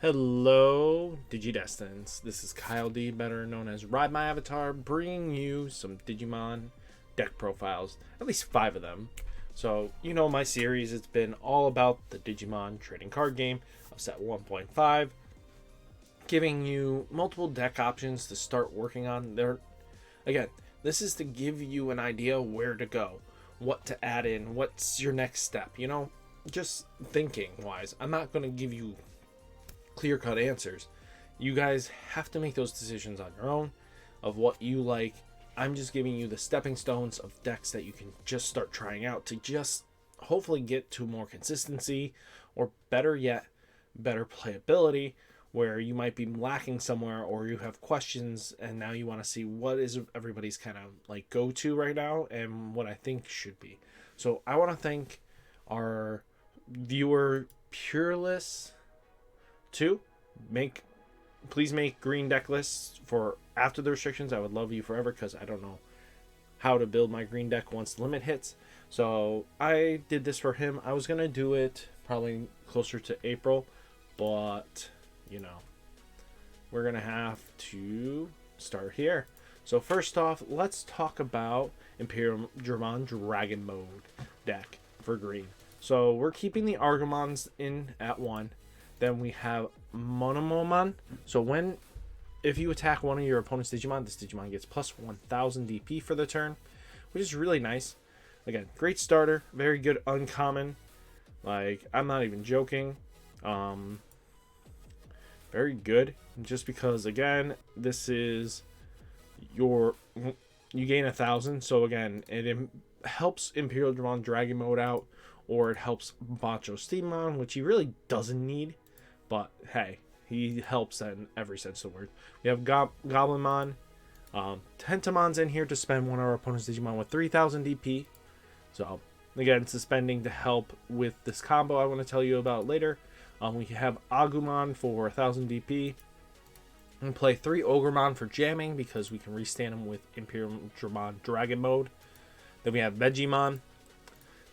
Hello, Digidestins. This is Kyle D, better known as Ride My Avatar, bringing you some Digimon deck profiles, at least 5 of them. So, you know my series, it's been all about the Digimon trading card game of set 1.5, giving you multiple deck options to start working on. Again, this is to give you an idea where to go, what to add in, what's your next step, just thinking wise. I'm not going to give you clear-cut answers. You guys have to make those decisions on your own of what you like. I'm just giving you the stepping stones of decks that you can just start trying out to just hopefully get to more consistency, or better yet, better playability, where you might be lacking somewhere or you have questions and now you want to see what is everybody's kind of like go-to right now and what I think should be. So I want to thank our viewer Pureless to please make green deck lists for after the restrictions. I would love you forever because I don't know how to build my green deck once the limit hits. So I did this for him. I was gonna do it probably closer to April, but we're gonna have to start here. So first off, let's talk about Imperial German Dragon Mode deck for green. So we're keeping the Argemons in at 1. Then we have Monomomon. So if you attack one of your opponent's Digimon, this Digimon gets plus 1000 DP for the turn, which is really nice. Again, great starter, very good uncommon. Like, I'm not even joking. Very good, just because again, this is you gain 1000. So again, it helps Imperial German Dragon Mode out, or it helps Bacho Steamon, which he really doesn't need. But hey, he helps in every sense of the word. We have Goblinmon. Tentamon's in here to spend one of our opponent's Digimon with 3000 DP. So again, suspending to help with this combo I want to tell you about later. We have Agumon for 1000 DP. We play 3 Ogremon for jamming because we can restand them with Imperial German Dragon Mode. Then we have Vegimon.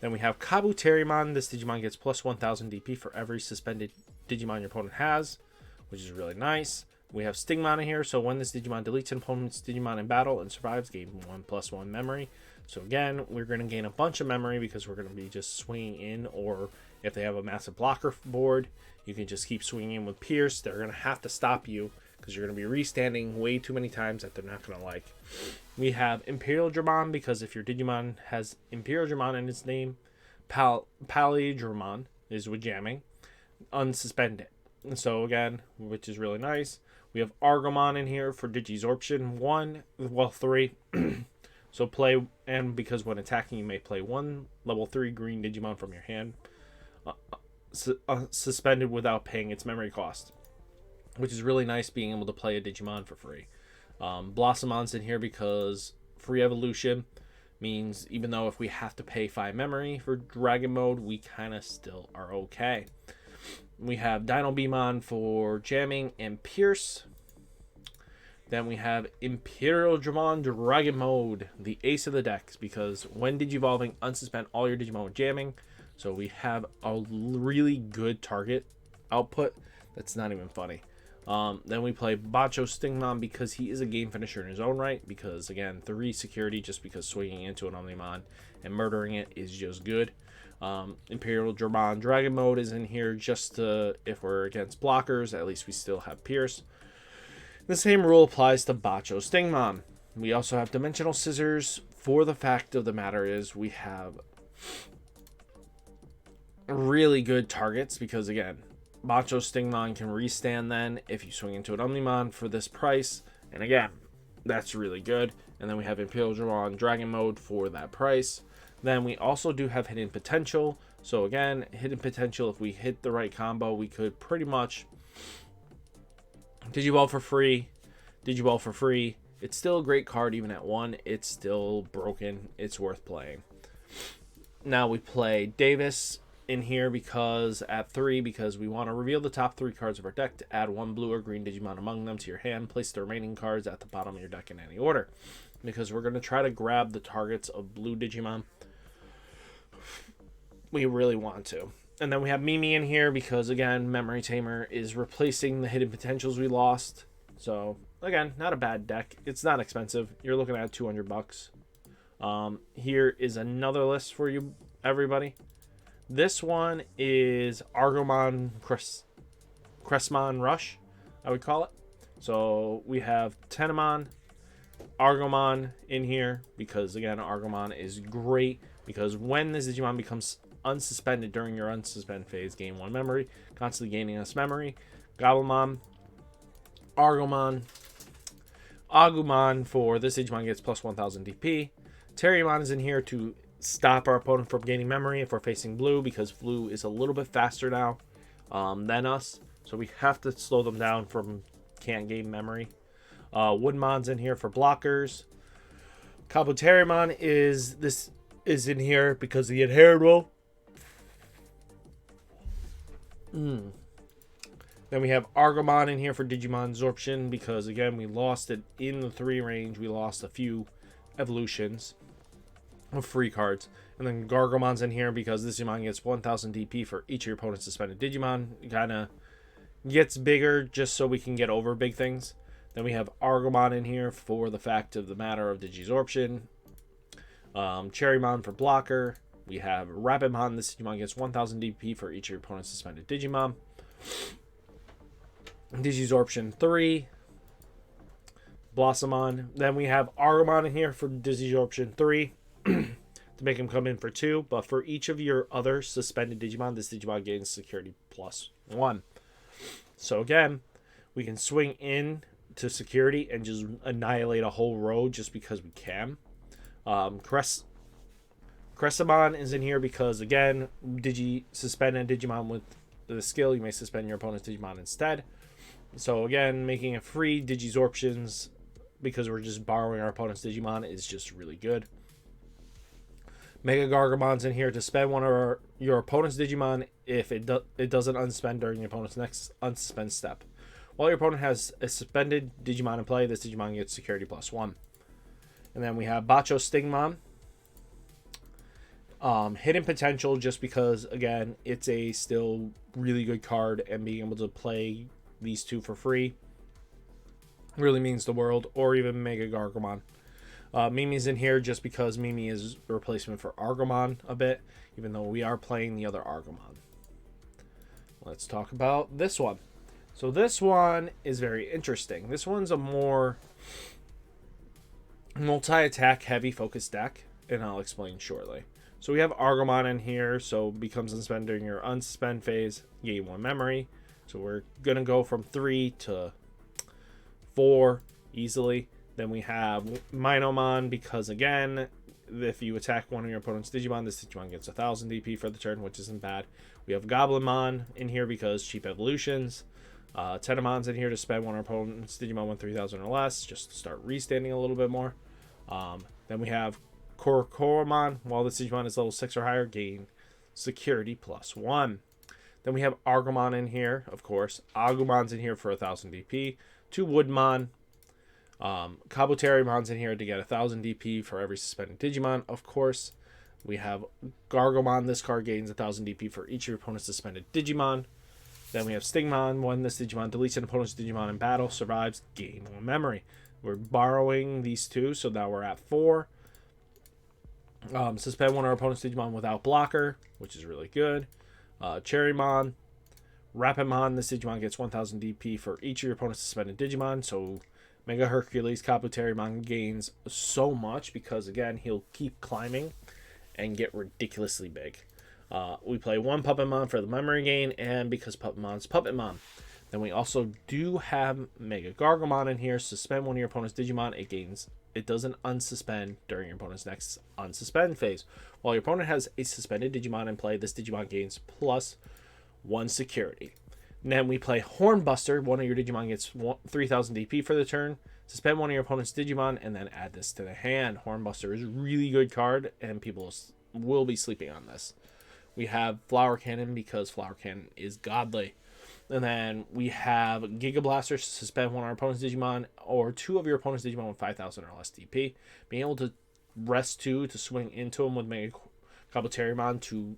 Then we have Kabuterimon. This Digimon gets plus 1000 DP for every suspended Digimon your opponent has, which is really nice. We have Stingmon in here, so when this Digimon deletes an opponent's Digimon in battle and survives, gain 1+1 memory. So again, we're going to gain a bunch of memory because we're going to be just swinging in, or if they have a massive blocker board, you can just keep swinging in with Pierce. They're going to have to stop you because you're going to be restanding way too many times that they're not going to like. We have Imperial German, because if your Digimon has Imperial German in its name, German is with jamming, unsuspend it. So again, which is really nice. We have Argemon in here for Digizorption 3. So play, and because when attacking you may play 1 level 3 green Digimon from your hand, suspended without paying its memory cost, which is really nice, being able to play a Digimon for free. Blossomon's in here because free evolution means even though if we have to pay 5 memory for Dragon Mode, we kind of still are okay. We have Dino Beamon for jamming and Pierce. Then we have Imperial German Dragon Mode, the ace of the decks, because when Digivolving, unsuspend all your Digimon with jamming. So we have a really good target output. That's not even funny. Then we play Bacho Stingmon because he is a game finisher in his own right. Because again, 3 security, just because swinging into an Omnimon and murdering it is just good. Imperial German Dragon Mode is in here just to, if we're against blockers, at least we still have Pierce. The same rule applies to Bacho Stingmon. We also have Dimensional Scissors. For the fact of the matter is, we have really good targets because again, Bacho Stingmon can restand then if you swing into an Omnimon for this price, and again, that's really good. And then we have Imperial German Dragon Mode for that price. Then we also do have Hidden Potential. So again, Hidden Potential, if we hit the right combo, we could pretty much Digiball for free. Digiball for free. It's still a great card even at 1. It's still broken. It's worth playing. Now we play Davis in here because at 3, because we want to reveal the top 3 cards of our deck to add 1 blue or green Digimon among them to your hand. Place the remaining cards at the bottom of your deck in any order, because we're going to try to grab the targets of blue Digimon. We really want to. And then we have Mimi in here because, again, Memory Tamer is replacing the hidden potentials we lost. So, again, not a bad deck. It's not expensive. You're looking at $200. Here is another list for you, everybody. This one is Argemon Cressmon Rush, I would call it. So we have Tenamon, Argemon in here because, again, Argemon is great because when this Digimon becomes unsuspended during your unsuspend phase, gain 1 memory, constantly gaining us memory. Gabumon, Argemon, Agumon for this Digimon gets plus 1000 DP. Terriermon is in here to stop our opponent from gaining memory if we're facing blue because blue is a little bit faster now than us. So we have to slow them down from can't gain memory. Woodmon's in here for blockers. Kabuterimon is in here because the inheritable. Then we have Argemon in here for Digimon Absorption because, again, we lost it in the 3 range. We lost a few evolutions of free cards. And then Gargomon's in here because this Digimon gets 1000 DP for each of your opponent's suspended Digimon. It kind of gets bigger just so we can get over big things. Then we have Argemon in here for the fact of the matter of Digisorption. Cherrymon for blocker. We have Rapidmon. This Digimon gets 1000 DP for each of your opponent's suspended Digimon. Digisorption 3. Blossomon. Then we have Argemon in here for Digisorption 3 to make him come in for 2. But for each of your other suspended Digimon, this Digimon gains security plus 1. So again, we can swing in to security and just annihilate a whole row just because we can. Cressmon is in here because, again, suspend a Digimon with the skill. You may suspend your opponent's Digimon instead. So again, making it free Digisorptions because we're just borrowing our opponent's Digimon is just really good. Mega Gargamon's in here to spend one of your opponent's Digimon if it doesn't unsuspend during your opponent's next unsuspend step. While your opponent has a suspended Digimon in play, this Digimon gets security plus 1. And then we have Bacho Stingmon. Hidden potential just because, again, it's a still really good card and being able to play these two for free really means the world. Or even Mega Gargamon. Mimi's in here just because Mimi is a replacement for Argemon a bit, even though we are playing the other Argemon. Let's talk about this one. So this one is very interesting. This one's a more multi-attack heavy focus deck, and I'll explain shortly. So we have Argemon in here, so becomes unsuspend during your unsuspend phase, gain 1 memory. So we're going to go from 3 to 4 easily. Then we have Minomon because, again, if you attack one of your opponent's Digimon, this Digimon gets 1000 DP for the turn, which isn't bad. We have Goblinmon in here because cheap evolutions. Tenamon's in here to spend one of our opponent's Digimon 3000 or less, just to start restanding a little bit more. Then we have Korokoromon. While this Digimon is level 6 or higher, gain security plus 1. Then we have Argemon in here, of course. Agumon's in here for 1000 DP. 2 Woodmon. Kabuterimon's in here to get 1000 DP for every suspended Digimon, of course. We have Gargomon. This card gains 1000 DP for each of your opponent's suspended Digimon. Then we have Stingmon. When this Digimon deletes an opponent's Digimon in battle, survives, gain 1 memory. We're borrowing these two, so now we're at 4. Suspend one of our opponent's Digimon without blocker, which is really good. Cherrymon. Rapidmon. This Digimon gets 1000 DP for each of your opponent's suspended Digimon, so Mega Hercules Kabuterimon gains so much because, again, he'll keep climbing and get ridiculously big. We play 1 Puppetmon for the memory gain, and because Puppetmon's Puppetmon. Then we also do have Mega Gargamon in here. Suspend one of your opponent's Digimon. It doesn't unsuspend during your opponent's next unsuspend phase. While your opponent has a suspended Digimon in play, this Digimon gains plus 1 security. And then we play Hornbuster. One of your Digimon gets 3000 DP for the turn. Suspend one of your opponent's Digimon, and then add this to the hand. Hornbuster is a really good card, and people will be sleeping on this. We have Flower Cannon because Flower Cannon is godly. And then we have Giga Blaster to suspend one of our opponent's Digimon or 2 of your opponent's Digimon with 5000 or less DP. Being able to rest 2 to swing into them with Mega Kabuterimon to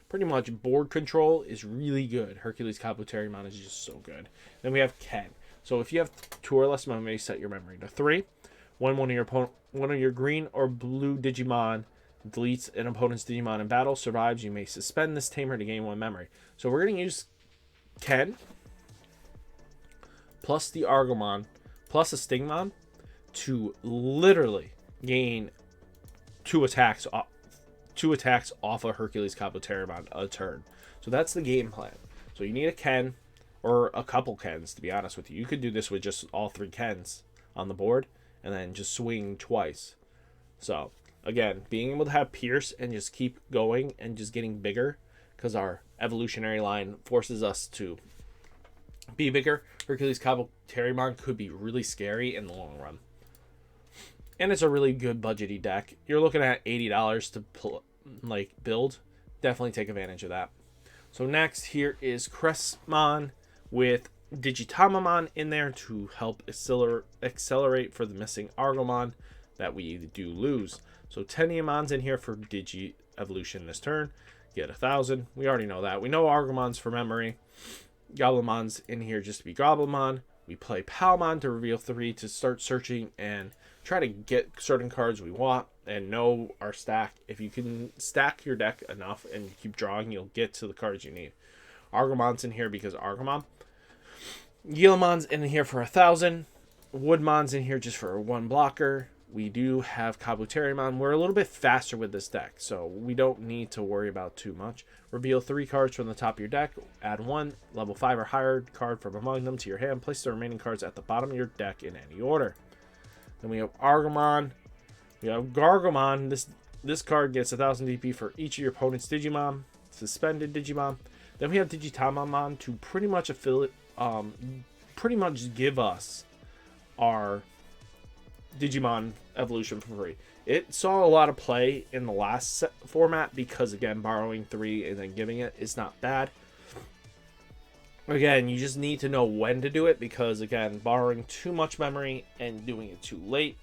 pretty much board control is really good. Hercules Kabuterimon is just so good. Then we have Ken. So if you have 2 or less memory, set your memory to 3. When one of your green or blue Digimon deletes an opponent's Digimon in battle, survives, you may suspend this tamer to gain 1 memory. So we're going to use Ken plus the Argemon plus a Stingmon to literally gain 2 attacks off of Hercules Kabuterimon a turn. So that's the game plan. So you need a Ken or a couple Kens, to be honest with you. You could do this with just all 3 Kens on the board and then just swing twice. So again, being able to have Pierce and just keep going and just getting bigger, because our evolutionary line forces us to be bigger. Hercules Kabuterimon could be really scary in the long run. And it's a really good budgety deck. You're looking at $80 to build. Definitely take advantage of that. So next here is Cressmon with Digitamamon in there to help accelerate for the missing Argemon that we do lose. So Teniamon's in here for Digi evolution this turn. Get 1,000. We already know that. We know Argemon's for memory. Goblinmon's in here just to be Goblinmon. We play Palmon to reveal 3 to start searching and try to get certain cards we want and know our stack. If you can stack your deck enough and keep drawing, you'll get to the cards you need. Argemon's in here because Argemon. Guillemon's in here for 1,000. Woodmon's in here just for 1 blocker. We do have Kabuterimon. We're a little bit faster with this deck, so we don't need to worry about too much. Reveal 3 cards from the top of your deck. Add 1 level 5 or higher card from among them to your hand. Place the remaining cards at the bottom of your deck in any order. Then we have Argemon. We have Gargomon. This card gets 1,000 DP for each of your opponent's Digimon. Suspended Digimon. Then we have Digitamamon to pretty much give us our Digimon evolution for free. It saw a lot of play in the last format because, again, borrowing 3 and then giving it is not bad. Again, you just need to know when to do it because, again, borrowing too much memory and doing it too late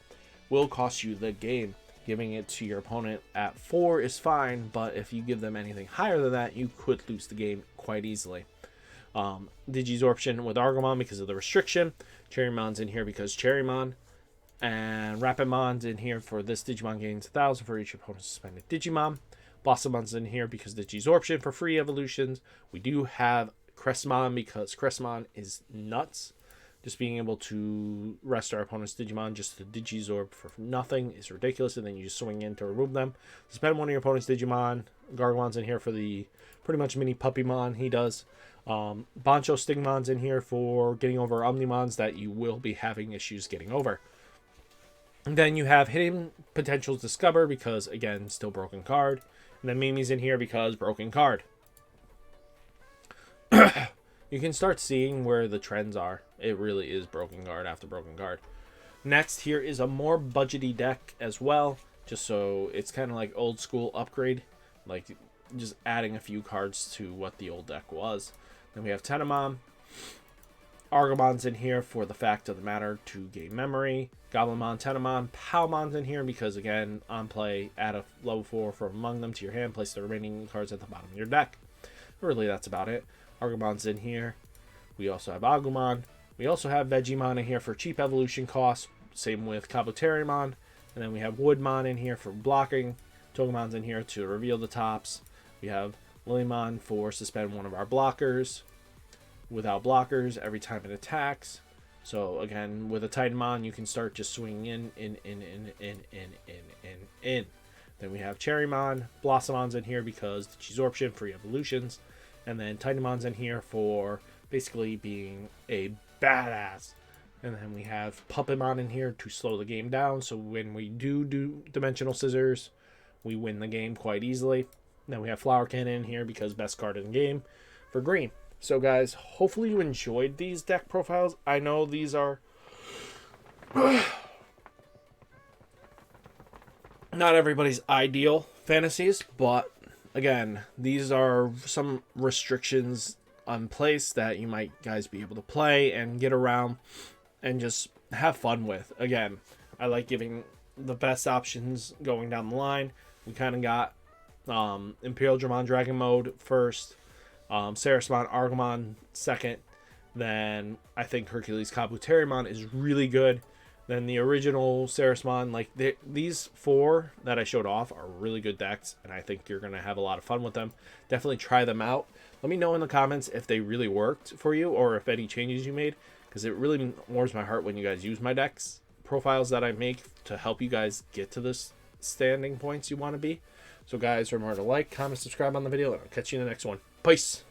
will cost you the game. Giving it to your opponent at 4 is fine, but if you give them anything higher than that, you could lose the game quite easily. Digisorption with Argemon because of the restriction. Cherrymon's in here because Cherrymon. And Rapidmon's in here for this Digimon gains 1,000 for each opponent's suspended Digimon. Blossommon's in here because Digisorption for free evolutions. We do have Cressmon because Cressmon is nuts. Just being able to rest our opponent's Digimon just to Digizorb for nothing is ridiculous, and then you just swing in to remove them. Suspend one of your opponent's Digimon. Gargomon's in here for the pretty much mini Puppymon he does. Bancho Stingmon's in here for getting over Omnimons that you will be having issues getting over. And then you have Hidden Potentials Discover because, again, still broken card. And then Mimi's in here because broken card. You can start seeing where the trends are. It really is broken card after broken card. Next, here is a more budgety deck as well. Just so it's kind of like old school upgrade. Like just adding a few cards to what the old deck was. Then we have Tenamon. Argemon's in here for the fact of the matter to gain memory. Goblinmon, Tenamon, Palmon's in here because, again, on play, add a level 4 from among them to your hand. Place the remaining cards at the bottom of your deck. Really, that's about it. Argemon's in here. We also have Agumon. We also have Vegemon in here for cheap evolution costs. Same with Kabuterimon. And then we have Woodmon in here for blocking. Togemon's in here to reveal the tops. We have Lilymon for suspend one of our blockers. Without blockers every time it attacks. So again, with a Titanmon, you can start just swinging in. Then we have Cherrymon, Blossommon's in here because Digisorption, free evolutions, and then Titanmon's in here for basically being a badass. And then we have Puppymon in here to slow the game down. So when we do Dimensional Scissors, we win the game quite easily. Then we have Flower Cannon in here because best card in the game for green. So guys, hopefully you enjoyed these deck profiles. I know these are not everybody's ideal fantasies, but again, these are some restrictions on place that you might guys be able to play and get around and just have fun with. Again, I like giving the best options going down the line. We kind of got Imperial German Dragon Mode first, Sarasmon Argemon second, then I think Hercules Kabuterimon is really good. Then the original Sarasmon, like these four that I showed off are really good decks, and I think you're going to have a lot of fun with them. Definitely try them out. Let me know in the comments if they really worked for you or if any changes you made, because it really warms my heart when you guys use my decks profiles that I make to help you guys get to this standing points you want to be. So guys, remember to like, comment, subscribe on the video, and I'll catch you in the next one. Peace!